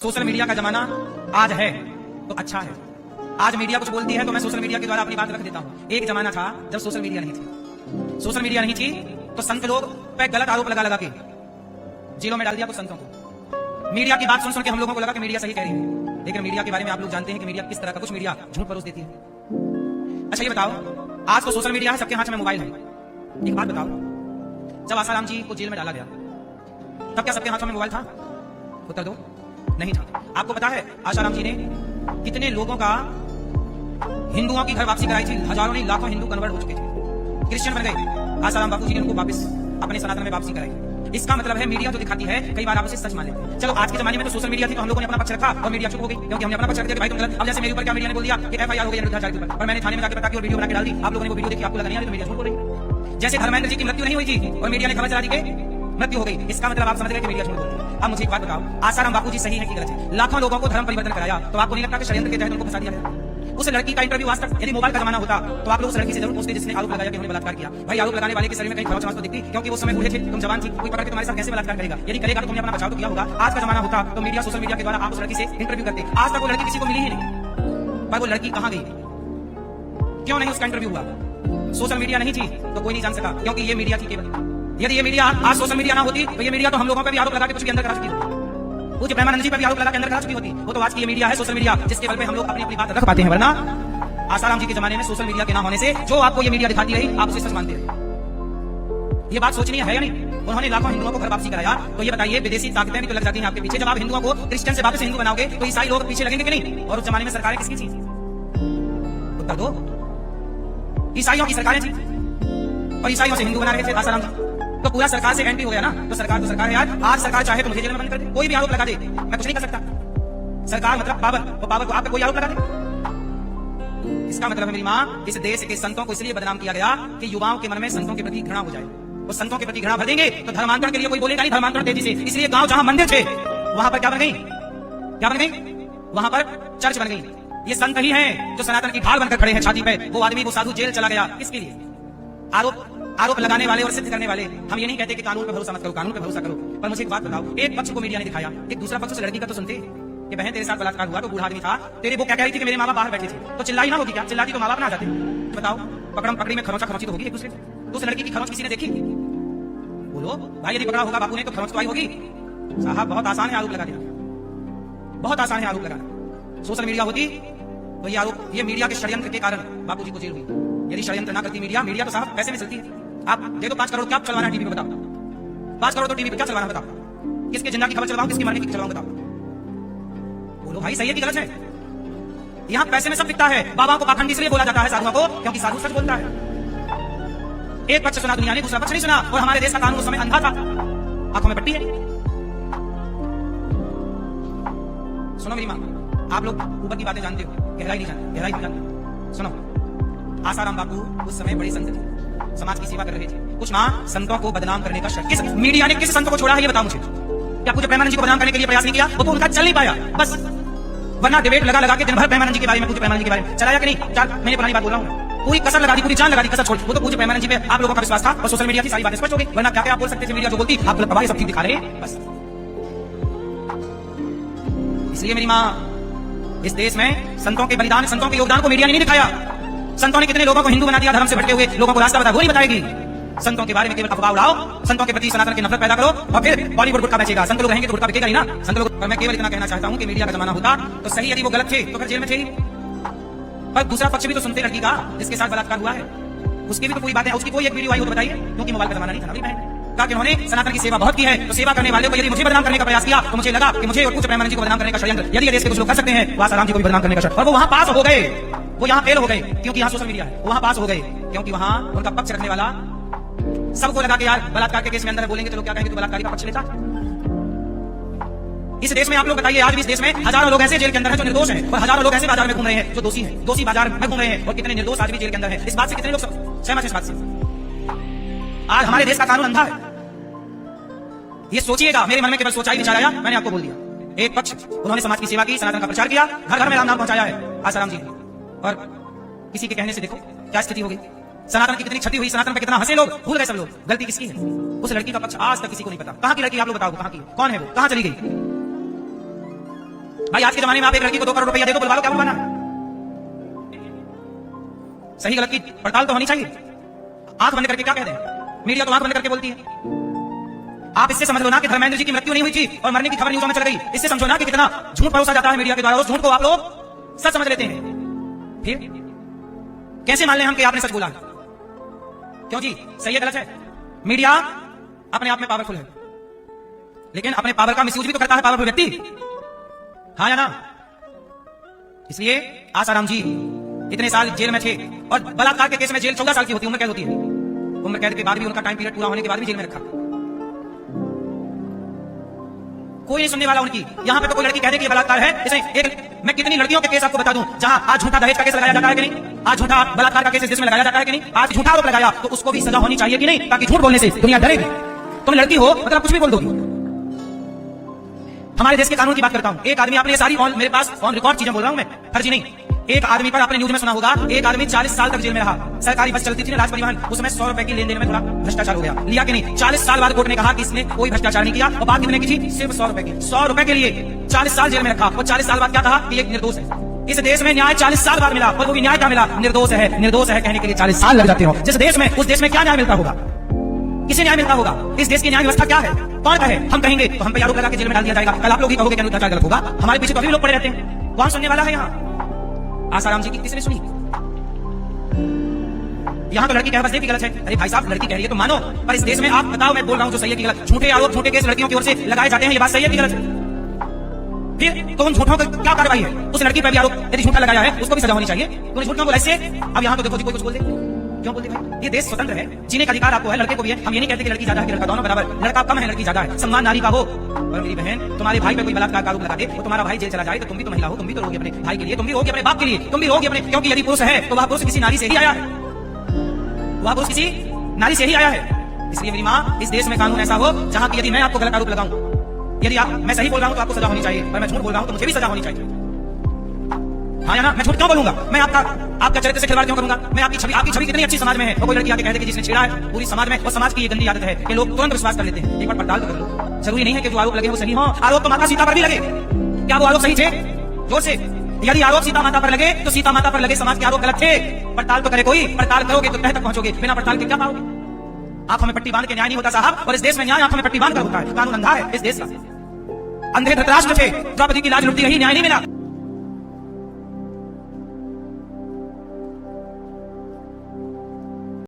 Social media का जमाना आज है तो अच्छा है। आज मीडिया कुछ बोलती है तो मैं सोशल मीडिया के द्वारा अपनी बात रख देता हूँ। एक जमाना था जब सोशल मीडिया नहीं थी। सोशल मीडिया नहीं थी तो संत लोग पे गलत आरोप लगा लगा के जेलों में डाल दिया कुछ संतों को। मीडिया की बात सुन सुन के हम लोगों को लगा कि मीडिया सही कह रही है, लेकिन मीडिया के बारे में आप लोग जानते हैं कि मीडिया किस तरह का कुछ मीडिया झूठ परोस देती है। अच्छा ये बताओ, आज तो सोशल मीडिया है, सबके हाथ में मोबाइल है। एक बात बताओ, जब आसाराम जी को जेल में डाला गया तब क्या सबके हाथों में मोबाइल था? उत्तर दो, नहीं था। आपको पता है आसाराम जी ने कितने लोगों का हिंदुओं की घर वापसी कराई थी? हजारों नहीं लाखों हिंदू कन्वर्ट हो चुके थे, क्रिश्चियन बन गए। आसाराम बापू जी ने उनको वापस अपने सनातन में वापसी कराई। इसका मतलब है मीडिया जो दिखाती है कई बार आप उसे सच मान लेते हैं। चलो आज के जमाने में तो सोशल मीडिया थी तो हम लोगों ने अपना पक्ष रखा और मीडिया चुप हो गई, क्योंकि हमने अपना पक्ष रख दिया कि भाई तुम गलत। अब जैसे मेरे ऊपर क्या मीडिया ने बोल दिया कि एफआईआर हो गई अनिरुद्धाचार्य के ऊपर और मैंने थाने में जाकर बता के और वीडियो बना के डाल दी। आप लोगों ने वो वीडियो देखी, आपको लगा नहीं आ रही तो मीडिया झूठ बोल रही। जैसे धर्मेंद्र जी की मृत्यु नहीं हुई थी और मीडिया ने खबर चला दी कि मृत्यु हो गई, इसका मतलब आप समझ गए कि मीडिया झूठ बोलती है। अब मुझे एक बात बताओ, आसाराम बापू जी सही है कि गलत है? लाखों लोगों को धर्म परिवर्तन कराया, तो आपको नहीं लगता कि षड्यंत्र के तहत उनको फंसा दिया गया? उस लड़की का इंटरव्यू आज तक, यदि मोबाइल का जमाना होता तो आप लोग उस लड़की से जरूर पूछते जिसने आरोप लगाया कि उन्होंने बलात्कार किया। भाई आरोप लगाने वाले के शरीर में कहीं खरोंच तो दिखती, क्योंकि वो समय बूढ़े थे, तुम जवान थी, कोई पकड़ के तुम्हारे साथ कैसे बलात्कार करेगा? यदि करेगा तो तुमने अपना बचाव तो किया होगा। आज का जमाना होता तो मीडिया सोशल मीडिया के द्वारा आप उस लड़की से इंटरव्यू करते। आज तक वो लड़की किसी को मिली ही नहीं, पर वो लड़की कहां गई, क्यों नहीं उसका इंटरव्यू हुआ? सोशल मीडिया नहीं थी तो कोई नहीं जान सका, क्योंकि ये मीडिया थी केवल। यदि ये मीडिया आज सोशल मीडिया ना होती तो ये मीडिया तो हम लोगों पर भी आरोप लगा के कुछ भी अंदर करा चुकी होती, पूज्य प्रेमानंद जी पर भी आरोप लगा के अंदर करा चुकी होती। वो तो आज की ये मीडिया है, सोशल मीडिया, जिसके बल पे हम लोग अपनी अपनी बात रख पाते हैं। वरना आसाराम जी के जमाने में सोशल मीडिया के ना होने से जो आपको ये मीडिया दिखाती रही आप उसे सच मानते रहे। ये बात सोचनी है या नहीं? उन्होंने लाखों हिंदुओं को घर वापसी कराया, तो ये बताइए विदेशी ताकतें भी तो लग जाती हैं आपके पीछे। जब आप हिंदुओं को क्रिश्चियन से वापस हिंदू बनाओगे तो ईसाई लोग पीछे लगेंगे कि नहीं? और उस जमाने में सरकारें किसकी थी? उत्तर दो, ईसाइयों की सरकारें थी और ईसाइयों से हिंदू बना रहे थे आसाराम जी। तो पूरा सरकार से एंटी हो गया ना, तो सरकार है यार। आज सरकार चाहे तो मुझे जेल में बंद कर दे, कोई भी आरोप लगा दे, मैं कुछ नहीं कर सकता। सरकार मतलब पावर, वो पावर को आप पे कोई आरोप लगा दे। इसका मतलब है मेरी माँ, इस देश के संतों को इसलिए बदनाम किया गया कि युवाओं के मन में संतों के प्रति घृणा हो जाए। वो संतों के प्रति घृणा भर देंगे तो धर्मांतरण के लिए कोई बोलेगा नहीं, धर्मांतरण तेजी से। इसलिए गांव जहां मंदिर थे वहां पर क्या बन गई? क्या बन गई? वहां पर चर्च बन गई। ये संत ही हैं जो सनातन की ढाल बनकर खड़े हैं छाती पे। वो आदमी, वो साधु जेल चला गया किसके लिए? आरोप लगाने वाले और सिद्ध करने वाले। हम ये नहीं कहते कि कानून पर भरोसा मत करो, कानून पर भरोसा करो, पर मुझे एक बात बताओ, एक पक्ष को मीडिया ने दिखाया, एक दूसरा पक्ष उस लड़की का तो सुनते कि बहन तेरे साथ बलात्कार हुआ, तो बूढ़ा आदमी था, तेरे वो क्या कह रही थी कि मेरे माँ बाप बाहर बैठे थे, तो चिल्लाई ना होगी क्या? चिल्लाती तो माँ बाप ना आ जाते। बताओ, पकड़म पकड़ी में खरोंचा खरोंची तो होगी एक दूसरे। तो उस लड़की की खरोंच किसी ने देखी? बोलो भाई, यदि पकड़ा होगा बापू ने तो खरोंच तो आई होगी। साहब बहुत आसान है आरोप लगा देना, बहुत आसान है आरोप लगाना। सोशल मीडिया होती तो ये आरोप, ये मीडिया के षड्यंत्र के कारण बापू जी को जेल हुई। यदि षड्यंत्र ना करती मीडिया तो साहब पैसे में चलती है। आप दे दो 5 करोड़, क्या चलवाना है टीवी पे बताओ? 5 करोड़ तो टीवी पे क्या चलवाना बताओ? किसके जिंदा की खबर चलवाऊं, किसकी मरने की चलवाऊं बताओ? बोलो भाई, सही है कि गलत है? यहाँ पैसे में सब बिकता है। बाबा को पाखंडी इसलिए बोला जाता है साधुओं को, क्योंकि साधु सच बोलता है। एक पक्ष सुना दुनिया ने, दूसरा पक्ष नहीं सुना, और हमारे देश का कानून उस समय अंधा था, आंखों में पट्टी है। सुनो मेरी माँ, आप लोग ऊपर की बातें जानते हो, गहराई नहीं जानते, गहराई नहीं जानते। सुनो, आसाराम बापू उस समय बड़े संत थे, समाज की सेवा कर रहे थे। कुछ माँ संतों को बदनाम करने का शर्त, किस मीडिया ने किस संत को छोड़ा है ये बताओ मुझे? क्या पूज्य प्रेमानंद जी को बदनाम करने के लिए प्रयास नहीं किया? वो तो उनका चल नहीं पाया बस। वरना डिबेट लगा लगा के दिन भर प्रेमानंद जी के बारे में, पूज्य प्रेमानंद जी के बारे में चलाया कि नहीं? 4 महीने पुरानी बात बोल रहा हूँ, पूरी कसर लगा दी, पूरी जान लगा दी, कसर छोड़। वो तो पूज्य प्रेमानंद जी पे आप लोगों का विश्वास था और सोशल मीडिया की सारी बातें स्पष्ट हो गई। वरना क्या क्या आप बोल सकते थे? मीडिया जो बोलती आप लोग सब ठीक दिखा रहे बस। इसलिए मेरी माँ, इस देश में संतों के बलिदान, संतों के योगदान को मीडिया ने नहीं दिखाया। संतों ने कितने लोगों को हिंदू बना दिया, धर्म से भटके हुए लोगों को रास्ता बता, वो नहीं बताएगी। संतों के बारे में केवल अफवाह उड़ाओ, संतों के प्रति सनातन की नफरत पैदा करो और फिर बॉलीवुड गुटखा बेचेगा। संत लोग रहेंगे तो गुटखा बिकेगा ही ना, संत लोग। पर मैं केवल इतना कहना चाहता हूं कि मीडिया का जमाना होता तो सही, यदि वो गलत थे तो फिर जेल में थे ही। पर दूसरा पक्ष भी तो सुनते लड़की का जिसके साथ बलात्कार हुआ है, उसकी भी तो पूरी बातें, उसकी कोई एक वीडियो आई हो तो बताइए, क्योंकि मोबाइल का जमाना नहीं था मेरी बहन। कहा कि उन्होंने सनातन की सेवा बहुत की है, तो सेवा करने वाले को यदि मुझे बदनाम करने का प्रयास किया तो मुझे लगा कि मुझे और पूज्य प्रेमानंद जी को बदनाम करने का षड्यंत्र यदि ये देश के कुछ लोग कर सकते हैं, आसाराम जी को भी बदनाम करने का षड्यंत्र। और वो वहां पास हो गए, वो यहाँ फेल हो गए क्योंकि यहाँ सोशल मीडिया है। वहां पास हो गए क्योंकि वहां उनका पक्ष रखने वाला सबको लगा कि यार बलात्कार के केस में अंदर बोलेंगे तो लोग क्या कहेंगे, तो बलात्कारी का पक्ष लेता। इस देश में आप लोग बताइए, आज भी इस देश में हजारों लोग ऐसे जेल के अंदर हैं जो निर्दोष हैं, और हजारों लोग ऐसे बाजार में घूम रहे हैं जो दोषी हैं, दोषी बाजार में घूम रहे हैं, और कितने निर्दोष आज भी जेल के अंदर हैं। इस बात से कितने लोग सहमत हैं? इस बात से आज हमारे देश का कानून अंधा है। ये सोचिएगा, मेरे मन में केवल सोचा ही विचार आया, मैंने आपको बोल दिया। एक पक्ष उन्होंने समाज की सेवा की, सनातन का प्रचार किया, घर घर में राम नाम पहुंचाया है आसाराम जी ने, और किसी के कहने से देखो क्या स्थिति हो गई। सनातन की कितनी क्षति हुई, सनातन पे कितना हंसे लोग, भूल गए सब लोग। गलती किसकी है? उस लड़की का पक्ष आज तक किसी को नहीं पता। कहां की लड़की? आप लोग बताओ कहां की, कौन है वो, कहां चली गई? भाई आज के जमाने में आप एक लड़की को 2 करोड़ रुपया दे दो, बुलवा लो, क्या बुलवाना? सही गलत की पड़ताल तो होनी चाहिए। आंख बंद करके क्या कहते हैं, मीडिया तो आंख बंद करके बोलती है। आप इससे समझ लो ना कि धर्मेंद्र जी की मृत्यु नहीं हुई थी और मरने की खबर न्यूज़ों में चल गई। इससे समझो ना कि कितना झूठ परोसा जाता है मीडिया के द्वारा, उस झूठ को आप लोग सच समझ लेते हैं। फिर कैसे मान लें हम कि आपने सच बोला? क्यों जी, सही है गलत है? मीडिया अपने आप में पावरफुल है, लेकिन अपने पावर का मिसयूज भी तो करता है पावरफुल व्यक्ति, हाँ या ना? इसलिए आसाराम जी इतने साल जेल में थे और बलात्कार के केस में जेल 14 साल की होती है, उम्र कैद होती है। उम्र कैद के बाद भी उनका टाइम पीरियड पूरा होने के बाद भी जेल में रखा, कोई नहीं सुनने वाला उनकी। यहां पे तो कोई लड़की कह दे कि ये बलात्कार है, जैसे एक मैं कितनी लड़कियों के केस आपको बता दूं जहां आज झूठा दहेज का केस लगाया जाता है कि नहीं, आज झूठा बलात्कार का केस जिसमें लगाया जाता है कि नहीं, आज झूठा आरोप लगाया तो उसको भी सजा होनी चाहिए कि नहीं, ताकि झूठ बोलने से दुनिया डरेगी। तुम लड़की हो मतलब कुछ भी बोल दोगी। हमारे देश के कानून की बात करता हूं। एक आदमी, आपने ये सारी मेरे पास ऑन रिकॉर्ड चीजें बोल रहा हूं मैं, फर्जी नहीं। एक आदमी पर आपने न्यूज में सुना होगा, एक आदमी 40 साल तक जेल में रहा। सरकारी बस चलती थी ना, राज परिवहन, उसमें 100 रुपए की लेन देन में थोड़ा भ्रष्टाचार हो गया, लिया कि नहीं? 40 साल बाद कोर्ट ने कहा कि इसने कोई भ्रष्टाचार नहीं किया और बात कितने की थी? सिर्फ 100 रुपए की। 100 रुपए के लिए 40 साल जेल में रखा और 40 साल बाद क्या कहा कि ये निर्दोष है। इस देश में न्याय 40 साल बाद मिला और वो भी न्याय क्या मिला? निर्दोष है। निर्दोष है कहने के लिए 40 साल लग जाते हो। जिस देश में, उस देश में क्या न्याय मिलता होगा? किसे न्याय मिलता होगा? इस देश की न्याय व्यवस्था क्या है? कौन कहे? हम कहेंगे तो हम पे आरोप लगा के जेल में डाल दिया जाएगा। कल आप लोग ही कहोगे कि अनुत्तर गलत होगा। हमारे पीछे तो अभी लोग पड़े रहते हैं, कौन सुनने वाला है? यहाँ आसाराम जी की किसने सुनी? यहां तो लड़की कह बस कि गलत है। अरे भाई साहब, लड़की कह रही है तो मानो, पर इस देश में आप बताओ, मैं बोल रहा हूं जो सही है कि गलत। झूठे आरोप, झूठे केस लड़कियों की ओर से लगाए जाते हैं, ये बात सही है कि गलत है? फिर तो उन झूठों का क्या कार्रवाई है? उस लड़की पर भी आरोप यदि झूठा लगाया है उसको भी सजा होनी चाहिए। तुमने झूठ क्यों बोला इससे? अब यहाँ तो देखो जी, कोई कुछ बोल दे, क्यों बोलते भाई? ये देश स्वतंत्र है, जीने का अधिकार आपको है, लड़के को भी है। हम ये नहीं कहते कि लड़की ज्यादा है कि लड़का, दोनों बराबर। लड़का कम है, लड़की ज्यादा है, सम्मान नारी का हो। और मेरी बहन, तुम्हारे भाई पे कोई बलात्कार का आरोप लगा दे तो तुम्हारा भाई जेल चला जाए तो तुम भी तो महिला हो, तुम भी तो रोगी अपने भाई के लिए, तुम भी रोगी अपने बाप के लिए, तुम भी रोगी अपने, क्योंकि यदि पुरुष है तो वह पुरुष किसी नारी से ही आया है, वह पुरुष किसी नारी से ही आया है। इसलिए मेरी माँ, इस देश में कानून ऐसा हो जहां की यदि मैं आपको गलत आरोप लगाऊं, यदि मैं सही बोल रहा हूं तो आपको सजा होनी चाहिए, और मैं झूठ बोल रहा हूं तो मुझे भी सजा होनी चाहिए, हाँ या ना? मैं झूठ क्यों बोलूंगा? मैं आपका चरित्र से खिलवाड़ क्यों करूंगा? मैं आपकी छवि कितनी अच्छी समाज में है, और कोई लड़की आके कहते कि जिसने छेड़ा है पूरी समाज में, और समाज की ये गंदी आदत है कि लोग तुरंत विश्वास कर लेते हैं। एक बार पड़ताल तो कर लो। जरूरी नहीं है कि जो आरोप लगे वो सही हो। आरोप तो माता सीता पर भी लगे, क्या वो आरोप सही थे? जोर से, यदि आरोप सीता माता पर लगे तो सीता माता पर लगे समाज के आरोप गलत थे। पड़ताल तो करे कोई, पड़ताल करोगे तो तह तक पहुंचोगे, बिना पड़ताल के क्या पाओगे? आंखों में पट्टी बांध के न्याय नहीं होता साहब, और इस देश में न्याय आंखों में पट्टी बांध कर होता है। कानून अंधा है इस देश का। अंधे धृतराष्ट्र थे, द्रौपदी की लाज लुटती रही, न्याय नहीं मिला।